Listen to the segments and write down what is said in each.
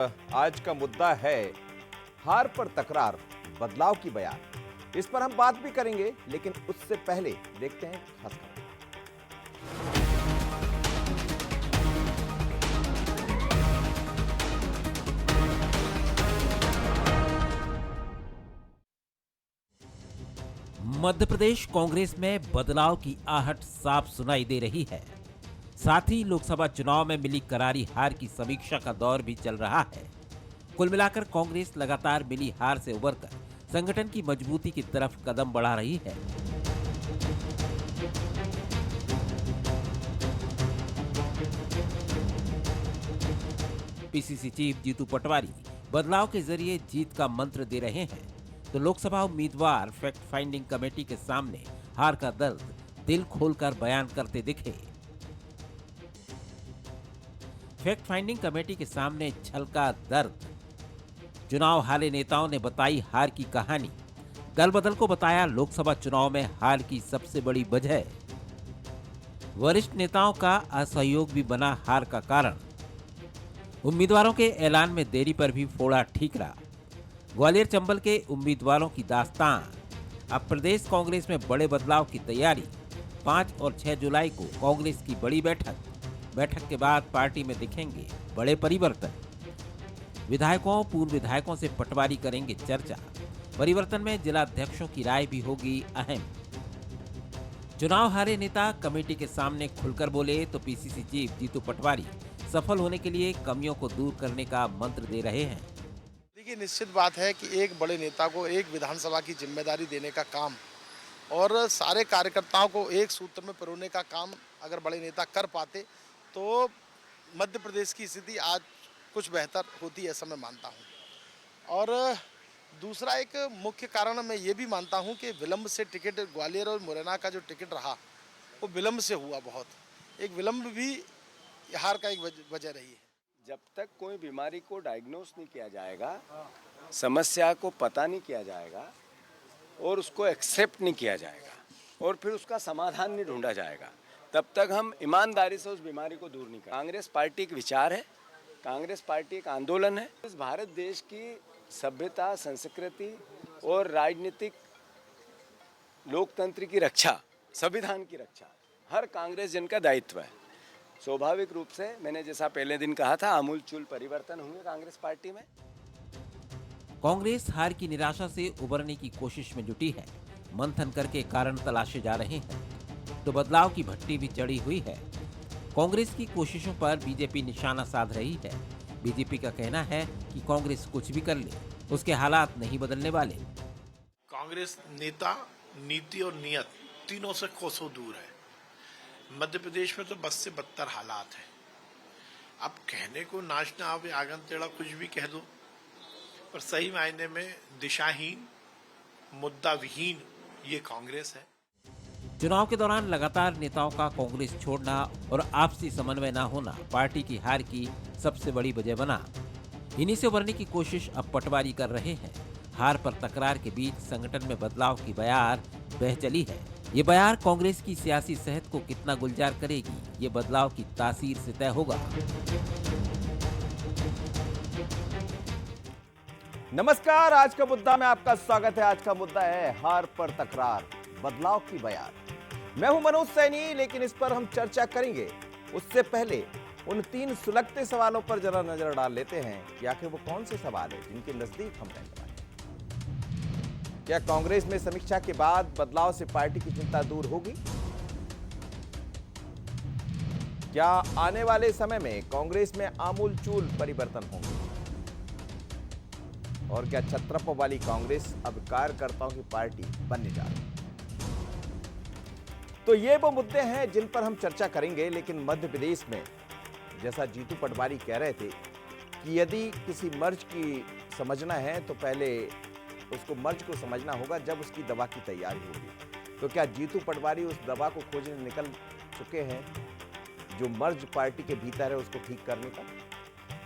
आज का मुद्दा है हार पर तकरार, बदलाव की बयान। इस पर हम बात भी करेंगे, लेकिन उससे पहले देखते हैं खास खबर। मध्य प्रदेश कांग्रेस में बदलाव की आहट साफ सुनाई दे रही है। साथ ही लोकसभा चुनाव में मिली करारी हार की समीक्षा का दौर भी चल रहा है। कुल मिलाकर कांग्रेस लगातार मिली हार से उबरकर संगठन की मजबूती की तरफ कदम बढ़ा रही है। पीसीसी चीफ जीतू पटवारी बदलाव के जरिए जीत का मंत्र दे रहे हैं, तो लोकसभा उम्मीदवार फैक्ट फाइंडिंग कमेटी के सामने हार का दर्द दिल खोलकर बयान करते दिखे। फैक्ट फाइंडिंग कमेटी के सामने छलका दर्द। चुनाव हारे नेताओं ने बताई हार की कहानी। दल बदल को बताया लोकसभा चुनाव में हार की सबसे बड़ी वजह। वरिष्ठ नेताओं का असहयोग भी बना हार का कारण। उम्मीदवारों के ऐलान में देरी पर भी फोड़ा ठीकरा। ग्वालियर चंबल के उम्मीदवारों की दास्तान। अब प्रदेश कांग्रेस में बड़े बदलाव की तैयारी। 5 और 6 जुलाई को कांग्रेस की बड़ी बैठक के बाद पार्टी में दिखेंगे बड़े परिवर्तन। विधायकों पूर्व विधायकों से पटवारी करेंगे चर्चा। परिवर्तन में जिला अध्यक्षों की राय भी होगी अहम। चुनाव हारे नेता कमेटी के सामने खुलकर बोले तो पीसीसी चीफ जीतू पटवारी सफल होने के लिए कमियों को दूर करने का मंत्र दे रहे हैं। देखिए, निश्चित बात है कि एक बड़े नेता को एक विधानसभा की जिम्मेदारी देने का काम और सारे कार्यकर्ताओं को एक सूत्र में पिरोने का काम अगर बड़े नेता कर पाते तो मध्य प्रदेश की स्थिति आज कुछ बेहतर होती है, ऐसा मैं मानता हूं। और दूसरा एक मुख्य कारण मैं ये भी मानता हूं कि विलंब से टिकट, ग्वालियर और मुरैना का जो टिकट रहा वो विलंब से हुआ। बहुत एक विलंब भी हार का एक वजह रही है। जब तक कोई बीमारी को डायग्नोस नहीं किया जाएगा, समस्या को पता नहीं किया जाएगा और उसको एक्सेप्ट नहीं किया जाएगा और फिर उसका समाधान नहीं ढूंढा जाएगा, तब तक हम ईमानदारी से उस बीमारी को दूर नहीं करेंगे। कांग्रेस पार्टी एक विचार है, कांग्रेस पार्टी एक आंदोलन है। इस भारत देश की सभ्यता, संस्कृति और राजनीतिक लोकतंत्र की रक्षा, संविधान की रक्षा हर कांग्रेस जन का दायित्व है। स्वाभाविक रूप से मैंने जैसा पहले दिन कहा था, आमूलचूल परिवर्तन होंगे कांग्रेस पार्टी में। कांग्रेस हार की निराशा से उबरने की कोशिश में जुटी है। मंथन करके कारण तलाशे जा रहे हैं, तो बदलाव की भट्टी भी चढ़ी हुई है। कांग्रेस की कोशिशों पर बीजेपी निशाना साध रही है। बीजेपी का कहना है कि कांग्रेस कुछ भी कर ले, उसके हालात नहीं बदलने वाले। कांग्रेस नेता, नीति और नियत तीनों से कोसों दूर है। मध्य प्रदेश में तो बस से बदतर हालात है। अब कहने को नाचना आवे, आंगन टेढ़ा कुछ भी कह दो, पर सही मायने में दिशाहीन, मुद्दा विहीन ये कांग्रेस है। चुनाव के दौरान लगातार नेताओं का कांग्रेस छोड़ना और आपसी समन्वय न होना पार्टी की हार की सबसे बड़ी वजह बना। इन्हीं से उबरने की कोशिश अब पटवारी कर रहे हैं। हार पर तकरार के बीच संगठन में बदलाव की बयार बह चली है। ये बयार कांग्रेस की सियासी सेहत को कितना गुलजार करेगी, ये बदलाव की तासीर से तय होगा। नमस्कार, आज का मुद्दा में आपका स्वागत है। आज का मुद्दा है हार पर तकरार, बदलाव की बयान। मैं हूं मनोज सैनी, लेकिन इस पर हम चर्चा करेंगे। उससे पहले उन 3 सुलगते सवालों पर जरा नजर डाल लेते हैं कि आखिर वो कौन से सवाल है जिनके नजदीक हम रहने वाले हैं। क्या कांग्रेस में समीक्षा के बाद बदलाव से पार्टी की चिंता दूर होगी? क्या आने वाले समय में कांग्रेस में आमूलचूल परिवर्तन होंगे? और क्या छत्रप्पा वाली कांग्रेस अब कार्यकर्ताओं की पार्टी बनने जा रही है? तो ये वो मुद्दे हैं जिन पर हम चर्चा करेंगे। लेकिन मध्य प्रदेश में, जैसा जीतू पटवारी कह रहे थे कि यदि किसी मर्ज की समझना है तो पहले उसको मर्ज को समझना होगा जब उसकी दवा की तैयारी होगी। तो क्या जीतू पटवारी उस दवा को खोजने निकल चुके हैं जो मर्ज पार्टी के भीतर है उसको ठीक करने का?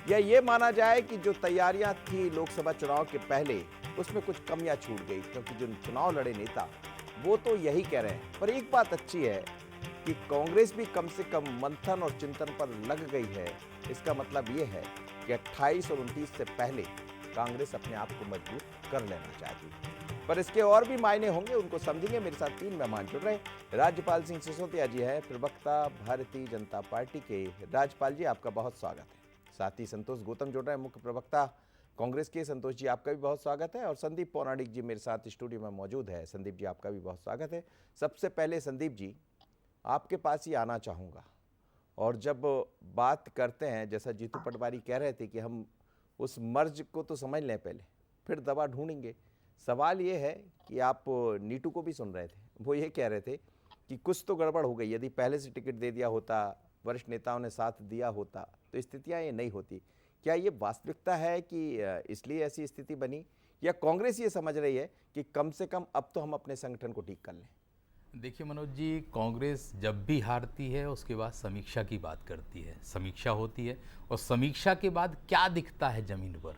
या ये माना जाए कि जो तैयारियां थी लोकसभा चुनाव के पहले उसमें कुछ कमियां छूट गई, क्योंकि जो चुनाव लड़े नेता वो तो यही कह रहे हैं। पर एक बात अच्छी है कि कांग्रेस भी कम से कम मंथन और चिंतन पर लग गई है। इसका मतलब ये है कि 28 और 29 से पहले कांग्रेस अपने आप को मजबूत कर लेना चाहती है। पर इसके और भी मायने होंगे, उनको समझेंगे। मेरे साथ 3 मेहमान जुड़ रहे। राज्यपाल सिंह सिसोदिया जी हैं, प्रवक्ता भारतीय जनता पार्टी के। राज्यपाल जी, आपका बहुत स्वागत है। साथ ही संतोष गौतम जुड़ रहे हैं, मुख्य प्रवक्ता कांग्रेस के। संतोष जी, आपका भी बहुत स्वागत है। और संदीप पौराणिक जी मेरे साथ स्टूडियो में मौजूद है। संदीप जी, आपका भी बहुत स्वागत है। सबसे पहले संदीप जी, आपके पास ही आना चाहूँगा। और जब बात करते हैं, जैसा जीतू पटवारी कह रहे थे कि हम उस मर्ज को तो समझ लें पहले, फिर दवा ढूंढेंगे। सवाल ये है कि आप नीटू को भी सुन रहे थे, वो ये कह रहे थे कि कुछ तो गड़बड़ हो गई। यदि पहले से टिकट दे दिया होता, वरिष्ठ नेताओं ने साथ दिया होता, तो स्थितियां ये नहीं होती। क्या ये वास्तविकता है कि इसलिए ऐसी स्थिति बनी, या कांग्रेस ये समझ रही है कि कम से कम अब तो हम अपने संगठन को ठीक कर लें? देखिए मनोज जी, कांग्रेस जब भी हारती है उसके बाद समीक्षा की बात करती है, समीक्षा होती है, और समीक्षा के बाद क्या दिखता है ज़मीन पर,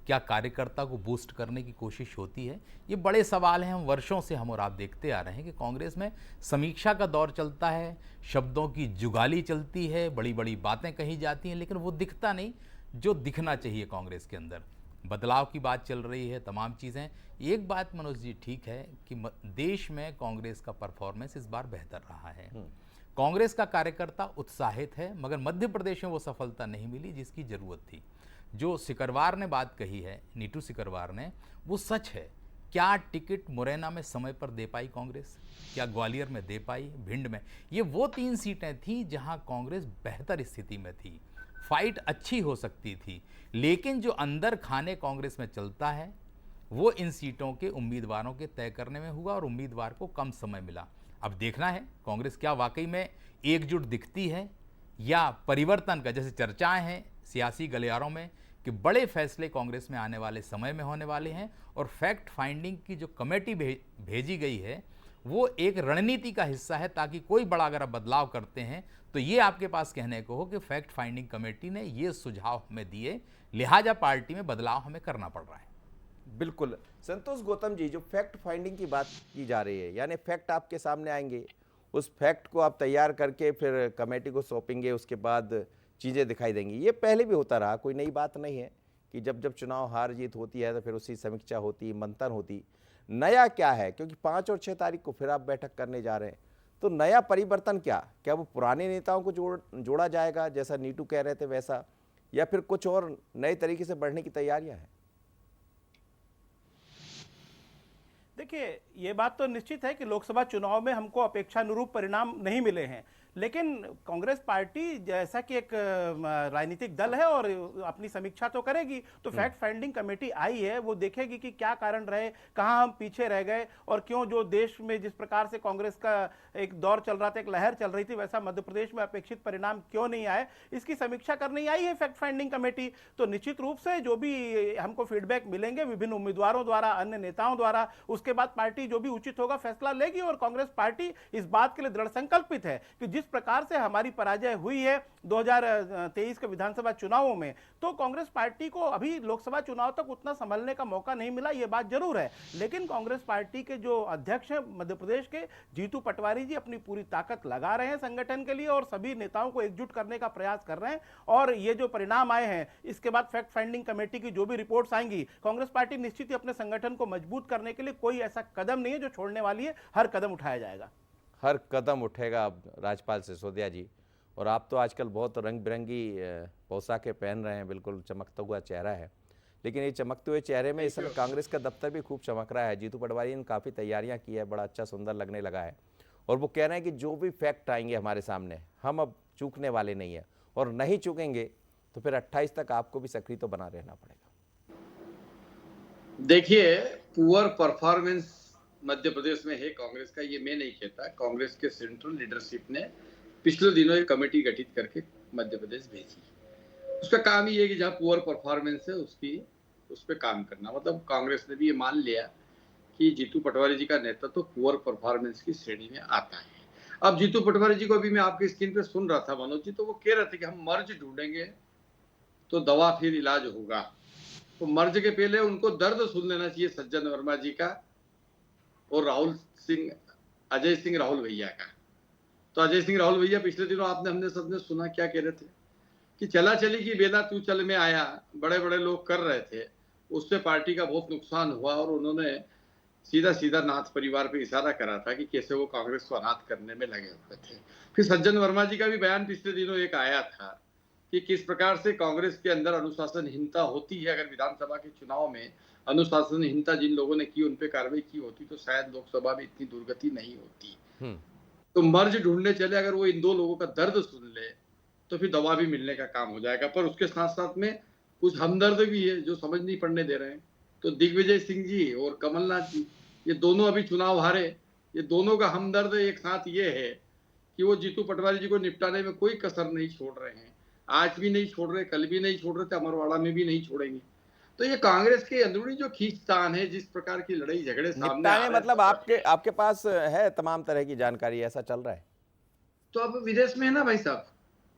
क्या कार्यकर्ता को बूस्ट करने की कोशिश होती है, ये बड़े सवाल हैं। हम वर्षों से हम और आप देखते आ रहे हैं कि कांग्रेस में समीक्षा का दौर चलता है, शब्दों की जुगाली चलती है, बड़ी बड़ी बातें कही जाती हैं, लेकिन वो दिखता नहीं जो दिखना चाहिए कांग्रेस के अंदर। बदलाव की बात चल रही है, तमाम चीज़ें। एक बात मनोज जी ठीक है कि देश में कांग्रेस का परफॉर्मेंस इस बार बेहतर रहा है। कांग्रेस का कार्यकर्ता उत्साहित है, मगर मध्य प्रदेश में वो सफलता नहीं मिली जिसकी ज़रूरत थी। जो सिकरवार ने बात कही है, नीटू सिकरवार ने, वो सच है। क्या टिकट मुरैना में समय पर दे पाई कांग्रेस? क्या ग्वालियर में दे पाई? भिंड में? ये वो 3 सीटें थीं जहां कांग्रेस बेहतर स्थिति में थी, फाइट अच्छी हो सकती थी, लेकिन जो अंदर खाने कांग्रेस में चलता है वो इन सीटों के उम्मीदवारों के तय करने में हुआ, और उम्मीदवार को कम समय मिला। अब देखना है कांग्रेस क्या वाकई में एकजुट दिखती है, या परिवर्तन का, जैसे चर्चाएं हैं सियासी गलियारों में कि बड़े फैसले कांग्रेस में आने वाले समय में होने वाले हैं, और फैक्ट फाइंडिंग की जो कमेटी भेजी गई है वो एक रणनीति का हिस्सा है, ताकि कोई बड़ा अगर आप बदलाव करते हैं तो ये आपके पास कहने को हो कि फैक्ट फाइंडिंग कमेटी ने ये सुझाव हमें दिए, लिहाजा पार्टी में बदलाव हमें करना पड़ रहा है। बिल्कुल। संतोष गौतम जी, जो फैक्ट फाइंडिंग की बात की जा रही है, यानी फैक्ट आपके सामने आएंगे, उस फैक्ट को आप तैयार करके फिर कमेटी को सौंपेंगे, उसके बाद चीज़ें दिखाई देंगी। ये पहले भी होता रहा, कोई नई बात नहीं है कि जब जब चुनाव हार जीत होती है तो फिर उसकी समीक्षा होती, मंथन होती। नया क्या है, क्योंकि 5 और 6 तारीख को फिर आप बैठक करने जा रहे हैं, तो नया परिवर्तन क्या वो पुराने नेताओं को जोड़ा जाएगा जैसा नीटू कह रहे थे वैसा, या फिर कुछ और नए तरीके से बढ़ने की तैयारियां हैं? देखिए, ये बात तो निश्चित है कि लोकसभा चुनाव में हमको अपेक्षानुरूप परिणाम नहीं मिले हैं, लेकिन कांग्रेस पार्टी जैसा कि एक राजनीतिक दल है और अपनी समीक्षा तो करेगी। तो फैक्ट फाइंडिंग कमेटी आई है, वो देखेगी कि क्या कारण रहे, कहां हम पीछे रह गए, और क्यों जो देश में जिस प्रकार से कांग्रेस का एक दौर चल रहा था, एक लहर चल रही थी, वैसा मध्य प्रदेश में अपेक्षित परिणाम क्यों नहीं आए, इसकी समीक्षा करने आई है फैक्ट फाइंडिंग कमेटी। तो निश्चित रूप से जो भी हमको फीडबैक मिलेंगे विभिन्न उम्मीदवारों द्वारा, अन्य नेताओं द्वारा, उसके बाद पार्टी जो भी उचित होगा फैसला लेगी। और कांग्रेस पार्टी इस बात के लिए दृढ़ संकल्पित है कि जिस प्रकार से हमारी पराजय हुई है 2023 के विधानसभा चुनावों में, तो कांग्रेस पार्टी को अभी लोकसभा चुनाव तक उतना संभलने का मौका नहीं मिला, यह बात जरूर है। लेकिन कांग्रेस पार्टी के जो अध्यक्ष हैं मध्य प्रदेश के, जीतू पटवारी जी, अपनी पूरी ताकत लगा रहे हैं संगठन के लिए और सभी नेताओं को एकजुट करने का प्रयास कर रहे हैं। और ये जो परिणाम आए हैं, इसके बाद फैक्ट फाइंडिंग कमेटी की जो भी रिपोर्ट्स आएंगी, कांग्रेस पार्टी निश्चित ही अपने संगठन को मजबूत करने के लिए कोई ऐसा कदम नहीं है जो छोड़ने वाली है, हर कदम उठाया जाएगा। हर कदम उठेगा राज्यपाल सिसोदिया जी। और आप तो आजकल बहुत रंग बिरंगी पोशाकें पहन रहे हैं, बिल्कुल चमकता हुआ चेहरा है, लेकिन ये चमकते हुए चेहरे में इस समय कांग्रेस का दफ्तर भी खूब चमक रहा है। जीतू पटवारी ने काफ़ी तैयारियां की है, बड़ा अच्छा सुंदर लगने लगा है, और वो कह रहे हैं कि जो भी फैक्ट आएंगे हमारे सामने, हम अब चूकने वाले नहीं हैं, और नहीं चूकेंगे तो फिर 28 तक आपको भी सक्रिय तो बना रहना पड़ेगा। देखिए, पुअर परफॉर्मेंस मध्य प्रदेश में है कांग्रेस का, ये मैं नहीं कहता। कांग्रेस के सेंट्रल लीडरशिप ने पिछले दिनों एक कमेटी गठित करके मध्य प्रदेश भेजी। उसका काम ही है कि जहाँ पुअर परफॉर्मेंस है उस पर काम करना। मतलब कांग्रेस ने भी ये मान लिया कि जीतू पटवारी जी का नेतृत्व तो पुअर परफॉर्मेंस की श्रेणी में आता है। अब जीतू पटवारी जी को भी मैं आपकी स्क्रीन पे सुन रहा था मनोज जी, तो वो कह रहे थे कि हम मर्ज ढूंढेंगे तो दवा फिर इलाज होगा। तो मर्ज के पहले उनको दर्द सुन लेना चाहिए सज्जन वर्मा जी का और अजय सिंह राहुल भैया का। तो अजय सिंह राहुल भैया पिछले दिनों हमने सबने सुना क्या कह रहे थे कि चला चली की बेला तू चल में आया, बड़े बड़े लोग कर रहे थे, उससे पार्टी का बहुत नुकसान हुआ और उन्होंने सीधा सीधा नाथ परिवार पे इशारा करा था कि कैसे वो कांग्रेस को अनाथ करने में लगे हुए थे। फिर सज्जन वर्मा जी का भी बयान पिछले दिनों एक आया था कि किस प्रकार से कांग्रेस के अंदर अनुशासनहीनता होती है। अगर विधानसभा के चुनाव में अनुशासनहीनता जिन लोगों ने की उन पे कार्रवाई की होती तो शायद लोकसभा में इतनी दुर्गति नहीं होती। तो मर्ज ढूंढने चले, अगर वो इन दो लोगों का दर्द सुन ले तो फिर दवा भी मिलने का काम हो जाएगा। पर उसके साथ साथ में कुछ हमदर्द भी है जो समझ नहीं पड़ने दे रहे हैं। तो दिग्विजय सिंह जी और कमलनाथ जी, ये दोनों अभी चुनाव हारे, ये दोनों का हमदर्द एक साथ ये है कि वो जीतू पटवारी जी को निपटाने में कोई कसर नहीं छोड़ रहे हैं। आज भी नहीं छोड़ रहे, कल भी नहीं छोड़ रहे थे, अमरवाड़ा में भी नहीं छोड़ेंगे। तो ये कांग्रेस के अंदरूनी जो खींचतान है, जिस प्रकार की लड़ाई झगड़े सामने आ रहे हैं, मतलब आपके पास है तमाम तरह की जानकारी, ऐसा चल रहा है? तो अब विदेश में है ना भाई साहब,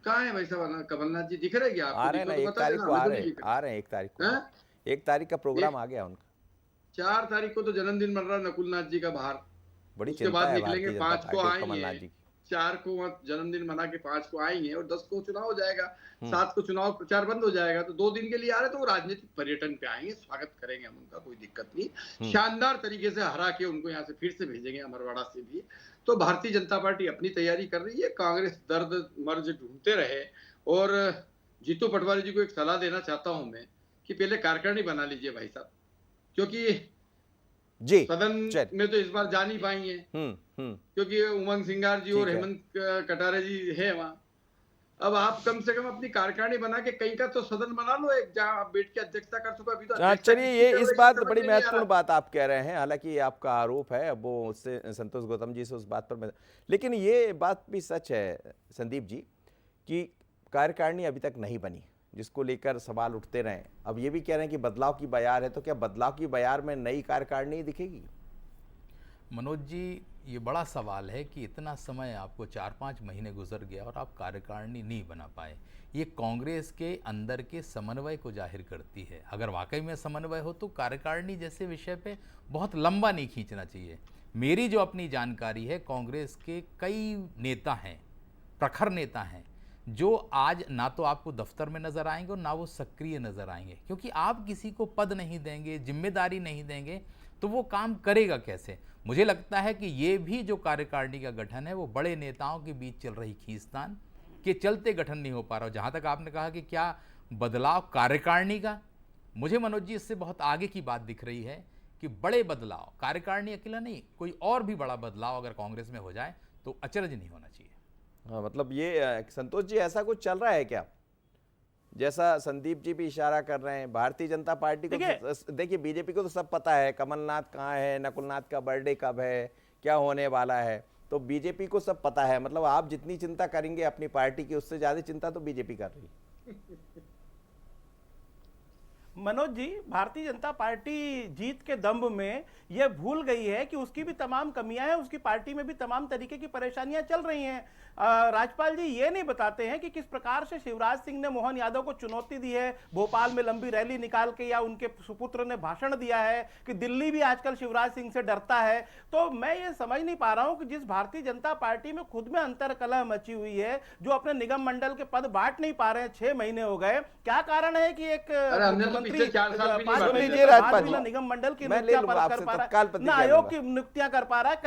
कहाँ है भाई साहब कमलनाथ जी? दिख रहे क्या आपको? आ रहे हैं ना, 1 तारीख को आ रहे हैं 1 तारीख को। 1 तारीख का प्रोग्राम आ गया उनका। 4 तारीख को तो जन्मदिन मन रहा नकुलनाथ जी का बाहर, बड़ी उसके चिंता बाद है निकलेंगे, भारतीय 5 जनता को पार्टी कमलनाथ आएंगे, जी। 4 को जन्मदिन मना के 5 को आएंगे और 10 को चुनाव हो जाएगा, 7 को चुनाव प्रचार बंद हो जाएगा। तो 2 दिन के लिए आ रहे तो वो राजनीतिक पर्यटन पे आएंगे, स्वागत करेंगे हम उनका, कोई दिक्कत नहीं। शानदार तरीके से हरा के उनको यहाँ से फिर से भेजेंगे, अमरवाड़ा से भी। तो भारतीय जनता पार्टी अपनी तैयारी कर रही है। कांग्रेस दर्द मर्ज ढूंढते रहे। और जीतू पटवारी जी को एक सलाह देना चाहता हूं मैं कि पहले कार्यकारिणी बना लीजिए भाई साहब, क्योंकि जी सदन में तो इस बार जा नहीं पाएंगे क्योंकि उमंग सिंगार जी और हेमंत कटारे जी है वहां। अब आप कम से कम अपनी कार्यकारिणी बना के कहीं का तो सदन बना लो, एक जहां आप बैठ के अध्यक्षता कर सको। अभी तो चलिए, ये इस बात बड़ी महत्वपूर्ण बात आप कह रहे हैं, हालांकि आपका आरोप है, अब वो उससे संतोष गौतम जी से उस बात पर, लेकिन ये बात भी सच है संदीप जी कि कार्यकारिणी अभी तक नहीं बनी, जिसको लेकर सवाल उठते रहे। अब ये भी कह रहे हैं कि बदलाव की बयार है, तो क्या बदलाव की बयार में नई कार्यकारिणी दिखेगी? मनोज जी, ये बड़ा सवाल है कि इतना समय आपको 4-5 महीने गुजर गया और आप कार्यकारिणी नहीं बना पाए। ये कांग्रेस के अंदर के समन्वय को जाहिर करती है। अगर वाकई में समन्वय हो तो कार्यकारिणी जैसे विषय पे बहुत लंबा नहीं खींचना चाहिए। मेरी जो अपनी जानकारी है, कांग्रेस के कई नेता हैं, प्रखर नेता हैं, जो आज ना तो आपको दफ्तर में नजर आएंगे और ना वो सक्रिय नजर आएंगे, क्योंकि आप किसी को पद नहीं देंगे, जिम्मेदारी नहीं देंगे तो वो काम करेगा कैसे। मुझे लगता है कि ये भी जो कार्यकारिणी का गठन है वो बड़े नेताओं के बीच चल रही खींचतान के चलते गठन नहीं हो पा रहा। जहां तक आपने कहा कि क्या बदलाव कार्यकारिणी का, मुझे मनोज जी इससे बहुत आगे की बात दिख रही है कि बड़े बदलाव, कार्यकारिणी अकेला नहीं, कोई और भी बड़ा बदलाव अगर कांग्रेस में हो जाए तो अचरज नहीं होना चाहिए। हाँ, मतलब ये संतोष जी ऐसा कुछ चल रहा है क्या, जैसा संदीप जी भी इशारा कर रहे हैं? भारतीय जनता पार्टी को देखिए, बीजेपी को तो सब पता है, कमलनाथ कहाँ है, नकुलनाथ का बर्थडे कब है, क्या होने वाला है, तो बीजेपी को सब पता है। मतलब आप जितनी चिंता करेंगे अपनी पार्टी की, उससे ज्यादा चिंता तो बीजेपी कर रही है। मनोज जी, भारतीय जनता पार्टी जीत के दम्भ में यह भूल गई है कि उसकी भी तमाम कमियां हैं, उसकी पार्टी में भी तमाम तरीके की परेशानियां चल रही हैं। राजपाल जी ये नहीं बताते हैं कि किस प्रकार से शिवराज सिंह ने मोहन यादव को चुनौती दी है, भोपाल में लंबी रैली निकाल के, या उनके सुपुत्र ने भाषण दिया है कि दिल्ली भी आजकल शिवराज सिंह से डरता है। तो मैं ये समझ नहीं पा रहा हूं कि जिस भारतीय जनता पार्टी में खुद में अंतरकलह मची हुई है, जो अपने निगम मंडल के पद बांट नहीं पा रहे हैं, 6 महीने हो गए, क्या कारण है कि एक पिछले 4 साल निगम मंडल की नियुक्तियां कर पा रहा है, ना आयोग की नियुक्तियां कर पा रहा है,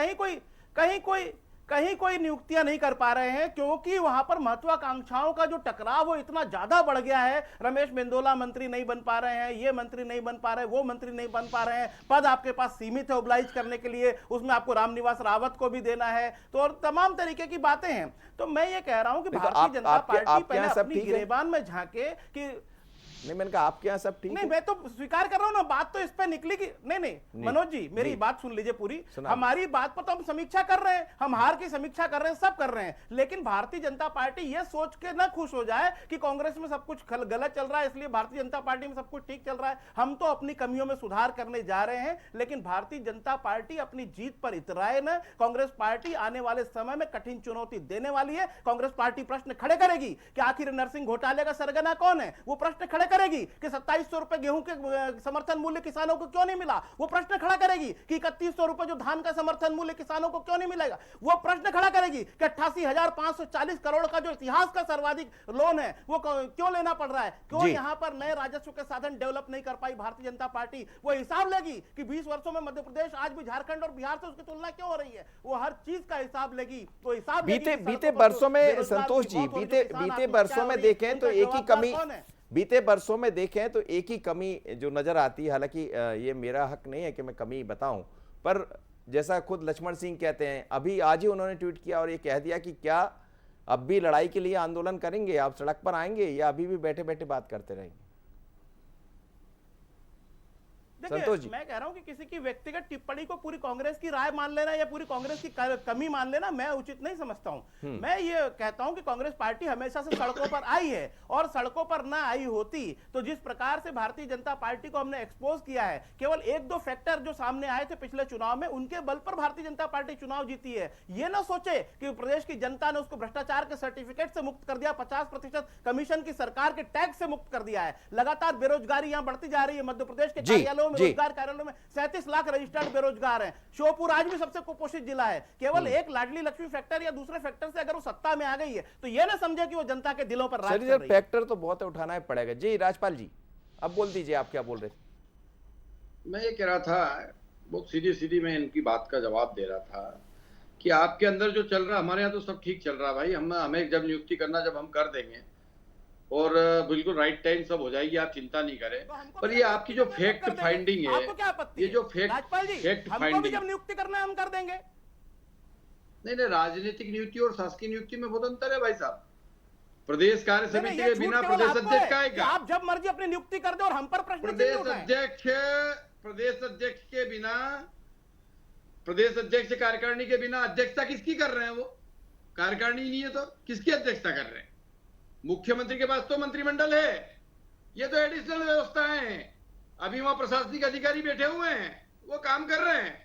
कहीं कोई नियुक्तियां नहीं कर पा रहे हैं, क्योंकि वहां पर महत्वाकांक्षाओं का जो टकराव वो इतना ज्यादा बढ़ गया है। रमेश मेंदोला मंत्री नहीं बन पा रहे हैं, ये मंत्री नहीं बन पा रहे, वो मंत्री नहीं बन पा रहे हैं, पद आपके पास सीमित है ओब्लाइज करने के लिए, उसमें आपको रामनिवास रावत को भी देना है, तो और तमाम तरीके की बातें हैं। तो मैं ये कह रहा हूं कि भारतीय जनता पार्टी पहले अपनी गिरेबान में झांके कि नहीं, मैंने कहा आपके यहाँ सब ठीक नहीं, मैं तो स्वीकार कर रहा हूं ना, बात तो इस पे निकली कि नहीं मनोज जी, मेरी बात सुन लीजिए पूरी। हमारी बात पर तो हम समीक्षा कर रहे हैं, हम हार की समीक्षा कर रहे हैं, सब कर रहे हैं, लेकिन भारतीय जनता पार्टी यह सोच के ना खुश हो जाए कि कांग्रेस में सब कुछ गलत चल रहा है, इसलिए भारतीय जनता पार्टी में सब कुछ ठीक चल रहा है। हम तो अपनी कमियों में सुधार करने जा रहे हैं, लेकिन भारतीय जनता पार्टी अपनी जीत पर इतराए न। कांग्रेस पार्टी आने वाले समय में कठिन चुनौती देने वाली है। कांग्रेस पार्टी प्रश्न खड़े करेगी कि आखिर नरसिंह घोटाले का सरगना कौन है, वो प्रश्न खड़े करेगी कि 2700 रुपए गेहूं के समर्थन मूल्य किसानों को क्यों नहीं मिला। वो प्रश्न खड़ा करेगी कि 3100 रुपए जो धान का समर्थन मूल्य किसानों को क्यों नहीं मिलेगा। वो प्रश्न खड़ा करेगी कि 88,540 करोड़ का जो इतिहास का सर्वाधिक लोन है वो क्यों लेना पड़ रहा है, क्यों यहां पर नए राजस्व के साधन डेवलप नहीं कर पाई भारतीय जनता पार्टी। वो हिसाब लेगी कि 20 वर्षों में मध्य प्रदेश आज भी झारखंड और बिहार से उसकी तुलना क्यों हो रही है। वो हर चीज का हिसाब लेगी। वो हिसाब बीते वर्षों में संतोष जी, बीते वर्षों में देखें तो एक ही कमी, बीते वर्षों में देखें तो एक ही कमी जो नजर आती है, हालांकि ये मेरा हक नहीं है कि मैं कमी बताऊं, पर जैसा खुद लक्ष्मण सिंह कहते हैं, अभी आज ही उन्होंने ट्वीट किया और ये कह दिया कि क्या अब भी लड़ाई के लिए आंदोलन करेंगे, आप सड़क पर आएंगे या अभी भी बैठे बैठे बात करते रहेंगे। संतोष जी, मैं कह रहा हूं कि किसी की व्यक्तिगत टिप्पणी को पूरी कांग्रेस की राय मान लेना या पूरी कांग्रेस की कमी मान लेना मैं उचित नहीं समझता हूं। मैं ये कहता हूं कि कांग्रेस पार्टी हमेशा से सड़कों पर आई है और सड़कों पर ना आई होती तो जिस प्रकार से भारतीय जनता पार्टी को हमने एक्सपोज किया है, केवल एक दो फैक्टर जो सामने आए थे पिछले चुनाव में, उनके बल पर भारतीय जनता पार्टी चुनाव जीती है। ये ना सोचे कि प्रदेश की जनता ने उसको भ्रष्टाचार के सर्टिफिकेट से मुक्त कर दिया, 50% कमीशन की सरकार के टैक्स से मुक्त कर दिया है। लगातार बेरोजगारी यहां बढ़ती जा रही है। मध्य प्रदेश के कार्यालयों में, रोजगार कार्यालयों में 37 लाख रजिस्टर्ड बेरोजगार हैं। श्योपुर आज भी सबसे कुपोषित जिला है। केवल एक लाडली लक्ष्मी फैक्टर या दूसरे फैक्टर से अगर वो सत्ता में आ गई है तो ये ना समझे कि वो जनता के दिलों पर राज कर रही है। फैक्टर तो बहुत उठाना ही पड़ेगा। जी राजपाल जी, अब बोल दीजिए, आप क्या बोल रहे थे? मैं ये कह रहा था, बहुत सीधी मैं इनकी बात का जवाब दे रहा था कि आपके अंदर जो चल रहा, हमारे यहाँ तो सब ठीक चल रहा भाई। हमें जब नियुक्ति करना जब हम कर देंगे और बिल्कुल राइट टाइम सब हो जाएगी, आप चिंता नहीं करें। पर ये आपकी जो फैक्ट फाइंडिंग है, ये जो फैक्ट फाइंडिंग, जब नियुक्ति करना है हम कर देंगे। नहीं, राजनीतिक नियुक्ति और शासकीय नियुक्ति में बहुत अंतर है भाई साहब। प्रदेश कार्य समिति के बिना प्रदेश अध्यक्ष का आएगा। आप जब मर्जी अपनी नियुक्ति कर दो और हम पर प्रश्न प्रदेश अध्यक्ष के बिना, प्रदेश अध्यक्ष कार्यकारिणी के बिना अध्यक्षता किसकी कर रहे हैं? वो कार्यकारिणी नहीं है तो किसकी अध्यक्षता कर रहे हैं? मुख्यमंत्री के पास तो मंत्रिमंडल है, ये तो एडिशनल व्यवस्थाएं हैं। अभी वहां प्रशासनिक अधिकारी बैठे हुए हैं, वो काम कर रहे हैं।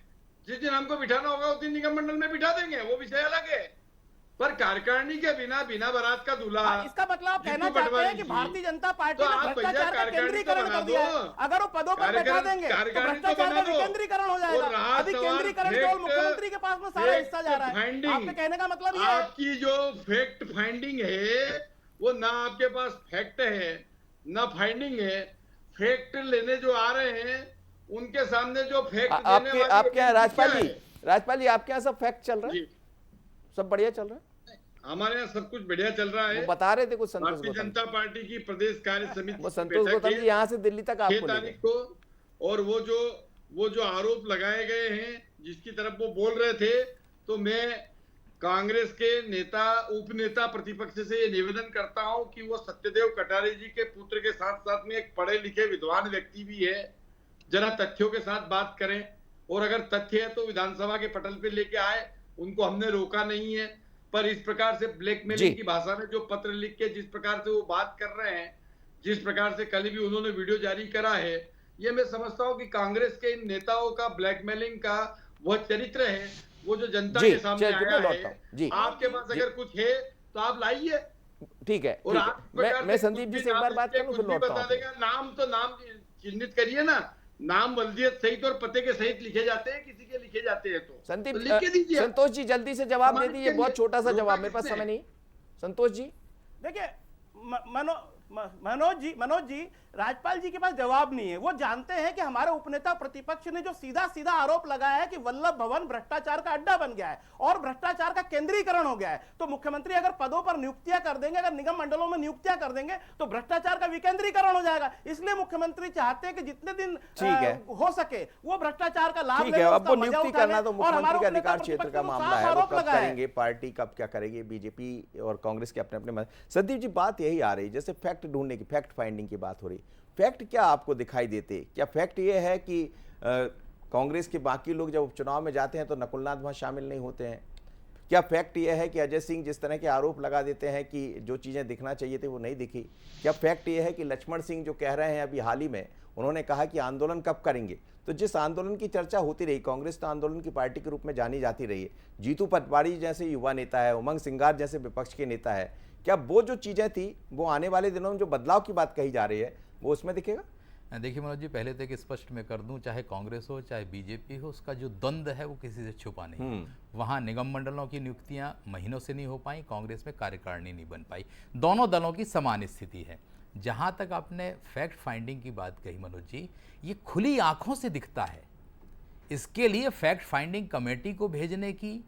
जिस दिन हमको बिठाना होगा उस दिन निगम मंडल में बिठा देंगे, वो विषय अलग है। पर कार्यकारिणी के बिना बारात का दूल्हा, इसका मतलब आप कहना चाहते हैं कि भारतीय जनता पार्टी ने भ्रष्टाचार का केंद्रीकरण कर दिया है। अगर वो पदों पर बैठा देंगे तो भ्रष्टाचार का विकेंद्रीकरण हो जाएगा। अभी केंद्रीकरण केवल मुख्यमंत्री के पास में सारा हिस्सा जा रहा है। आपके कहने का मतलब ये है, आपकी जो फैक्ट फाइंडिंग है वो ना आपके पास फैक्ट है ना फाइंडिंग है। फैक्ट लेने जो आ रहे हैं उनके सामने जो फैक्ट आपके यहाँ राजपाल जी आपके यहाँ सब फैक्ट चल रहा है, सब बढ़िया चल रहा है? हमारे यहाँ सब कुछ बढ़िया चल रहा है। वो बता रहे थे कुछ संतोष भारतीय जनता पार्टी की प्रदेश कार्य समिति, वो संतोष गौतम जी यहाँ से दिल्ली तक आपको 6 तारीख को, और वो जो आरोप लगाए गए हैं जिसकी तरफ वो बोल रहे थे, तो मैं कांग्रेस के नेता उपनेता प्रतिपक्ष से ये निवेदन करता हूं कि वो सत्यदेव कटारे जी के पुत्र के साथ साथ में एक पढ़े लिखे विद्वान व्यक्ति भी है, जरा तथ्यों के साथ बात करें। और अगर तथ्य है तो विधानसभा के पटल पे लेके आए, उनको हमने रोका नहीं है। पर इस प्रकार से ब्लैकमेलिंग की भाषा में जो पत्र लिख के जिस प्रकार से वो बात कर रहे हैं, जिस प्रकार से कल भी उन्होंने वीडियो जारी करा है, ये मैं समझता हूँ कि कांग्रेस के इन नेताओं का ब्लैकमेलिंग का वह चरित्र है, वो जो जनता के सामने आया है। आपके पास अगर कुछ है तो आप लाइए। ठीक है, और मैं संदीप जी से एक बार बात करूं, फिर लौटता हूं। नाम चिन्हित करिए ना, नाम वल्दियत सहित और पते के सहित लिखे जाते हैं, किसी के लिखे जाते हैं तो संदीप, लिख के दीजिए। संतोष जी जल्दी से जवाब दे दीजिए, बहुत छोटा सा जवाब, मेरे पास समय नहीं। संतोष जी देखिए, मनोज जी राजपाल जी के पास जवाब नहीं है। वो जानते हैं कि हमारे उपनेता प्रतिपक्ष ने जो सीधा सीधा आरोप लगाया है कि वल्लभ भवन भ्रष्टाचार का अड्डा बन गया है और भ्रष्टाचार का केंद्रीकरण हो गया है, तो मुख्यमंत्री अगर पदों पर नियुक्तियां कर देंगे, अगर निगम मंडलों में नियुक्तियां कर देंगे तो भ्रष्टाचार का विकेंद्रीकरण हो जाएगा। इसलिए मुख्यमंत्री चाहते हैं कि जितने दिन हो सके वो भ्रष्टाचार का लाभ लें। अब वो नियुक्ति करना तो मुख्यमंत्री का अधिकार क्षेत्र का मामला है, वो कब करेंगे, पार्टी कब क्या करेगी, बीजेपी और कांग्रेस के अपने अपने। संदीप जी बात यही आ रही, जैसे फैक्ट ढूंढने की, फैक्ट फाइंडिंग की बात हो रही, फैक्ट क्या आपको दिखाई देते? क्या फैक्ट ये है कि कांग्रेस के बाकी लोग जब उपचुनाव में जाते हैं तो नकुलनाथ वहां शामिल नहीं होते हैं? क्या फैक्ट ये है कि अजय सिंह जिस तरह के आरोप लगा देते हैं कि जो चीजें दिखना चाहिए थी वो नहीं दिखी? क्या फैक्ट ये है कि लक्ष्मण सिंह जो कह रहे हैं अभी हाल ही में, उन्होंने कहा कि आंदोलन कब करेंगे, तो जिस आंदोलन की चर्चा होती रही, कांग्रेस तो आंदोलन की पार्टी के रूप में जानी जाती रही है, जीतू पटवारी जैसे युवा नेता है, उमंग सिंगार जैसे विपक्ष के नेता है, क्या वो जो चीजें थी वो आने वाले दिनों में जो बदलाव की बात कही जा रही है, वो उसमें दिखेगा? देखिए मनोज जी, पहले तो एक स्पष्ट मैं कर दूं, चाहे कांग्रेस हो चाहे बीजेपी हो, उसका जो द्वंद्व है वो किसी से छुपा नहीं है। वहाँ निगम मंडलों की नियुक्तियां महीनों से नहीं हो पाई, कांग्रेस में कार्यकारिणी नहीं बन पाई। दोनों दलों की समान स्थिति है। जहाँ तक आपने फैक्ट फाइंडिंग की बात कही मनोज जी, ये खुली आंखों से दिखता है। इसके लिए फैक्ट फाइंडिंग कमेटी को भेजने की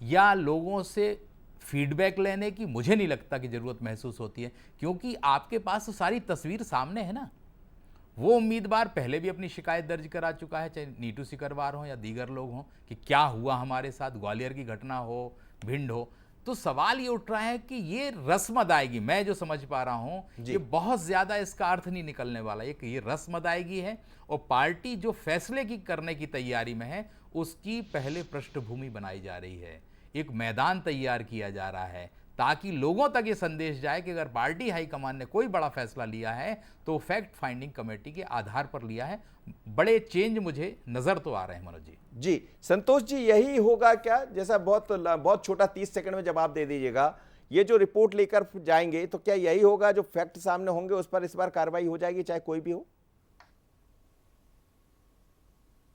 या लोगों से फीडबैक लेने की मुझे नहीं लगता कि ज़रूरत महसूस होती है, क्योंकि आपके पास तो सारी तस्वीर सामने है ना। वो उम्मीदवार पहले भी अपनी शिकायत दर्ज करा चुका है, चाहे नीटू सिकरवार हो या दीगर लोग हों, कि क्या हुआ हमारे साथ, ग्वालियर की घटना हो, भिंड हो। तो सवाल ये उठ रहा है कि ये रस्म अदायगी, मैं जो समझ पा रहा हूं, ये बहुत ज्यादा इसका अर्थ नहीं निकलने वाला। ये रस्म अदायगी है और पार्टी जो फैसले की करने की तैयारी में है उसकी पहले पृष्ठभूमि बनाई जा रही है, एक मैदान तैयार किया जा रहा है, ताकि लोगों तक ये संदेश जाए कि अगर पार्टी हाईकमान ने कोई बड़ा फैसला लिया है तो फैक्ट फाइंडिंग कमेटी के आधार पर लिया है। बड़े चेंज मुझे नजर तो आ रहे हैं मनोज जी। जी संतोष जी, यही होगा क्या? जैसा बहुत छोटा 30 सेकंड में जवाब दे दीजिएगा, ये जो रिपोर्ट लेकर जाएंगे तो क्या यही होगा, जो फैक्ट सामने होंगे उस पर इस बार कार्रवाई हो जाएगी, चाहे कोई भी हो?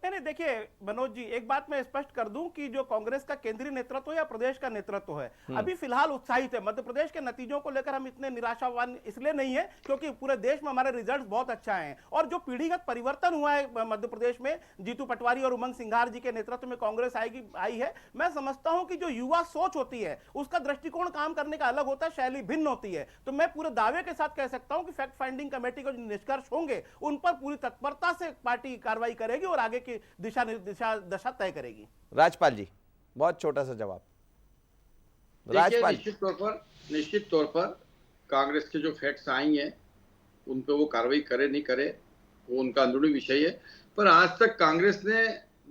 नहीं, देखिए मनोज जी, एक बात मैं स्पष्ट कर दूं कि जो कांग्रेस का केंद्रीय नेतृत्व या प्रदेश का नेतृत्व है, अभी फिलहाल उत्साहित है। मध्य प्रदेश के नतीजों को लेकर हम इतने निराशावान इसलिए नहीं है क्योंकि पूरे देश में हमारे रिजल्ट्स बहुत अच्छा हैं, और जो पीढ़ीगत परिवर्तन हुआ है मध्य प्रदेश में, जीतू पटवारी और उमंग सिंघार जी के नेतृत्व में कांग्रेस आई है। मैं समझता हूं कि जो युवा सोच होती है उसका दृष्टिकोण काम करने का अलग होता है, शैली भिन्न होती है। तो मैं पूरे दावे के साथ कह सकता हूं कि फैक्ट फाइंडिंग कमेटी के जो निष्कर्ष होंगे उन पर पूरी तत्परता से पार्टी कार्रवाई करेगी और आगे की दशा तय करेगी। राजपाल जी, बहुत छोटा सा जवाब। राजपाल, निश्चित तौर पर कांग्रेस के जो फैक्ट्स आई हैं उन पे वो कार्रवाई करे नहीं करे वो उनका अंदरूनी विषय है, पर आज तक कांग्रेस ने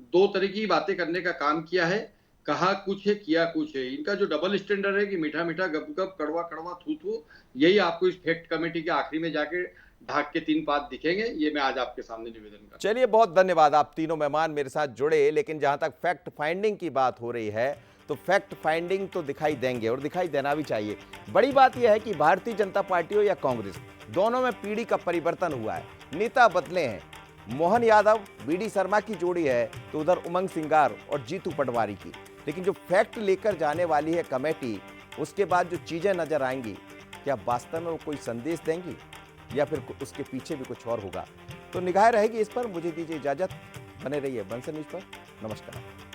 दो तरह की बातें करने का काम किया है, कहा कुछ है किया कुछ है। इनका जो डबल स्टैंडर्ड है कि मीठा मीठा गप गप कड़वा कड़वा थू थू, यही आपको इस फैक्ट कमेटी के आखिरी में जाके ढाक के 3 पात दिखेंगे। ये मैं आज आपके सामने निवेदन कर। चलिए, बहुत धन्यवाद, आप तीनों मेहमान मेरे साथ जुड़े। लेकिन जहां तक फैक्ट फाइंडिंग की बात हो रही है तो फैक्ट फाइंडिंग तो दिखाई देंगे और दिखाई देना भी चाहिए। बड़ी बात यह है कि भारतीय जनता पार्टी हो या कांग्रेस, दोनों में पीढ़ी का परिवर्तन हुआ है, नेता बदले हैं। मोहन यादव बीडी शर्मा की जोड़ी है तो उधर उमंग सिंगार और जीतू पटवारी की। लेकिन जो फैक्ट लेकर जाने वाली है कमेटी, उसके बाद जो चीजें नजर आएंगी, क्या वास्तव में वो कोई संदेश देंगी या फिर उसके पीछे भी कुछ और होगा? तो निगाह रहेगी इस पर। मुझे दीजिए इजाजत, बने रहिए बंसल न्यूज पर। नमस्कार।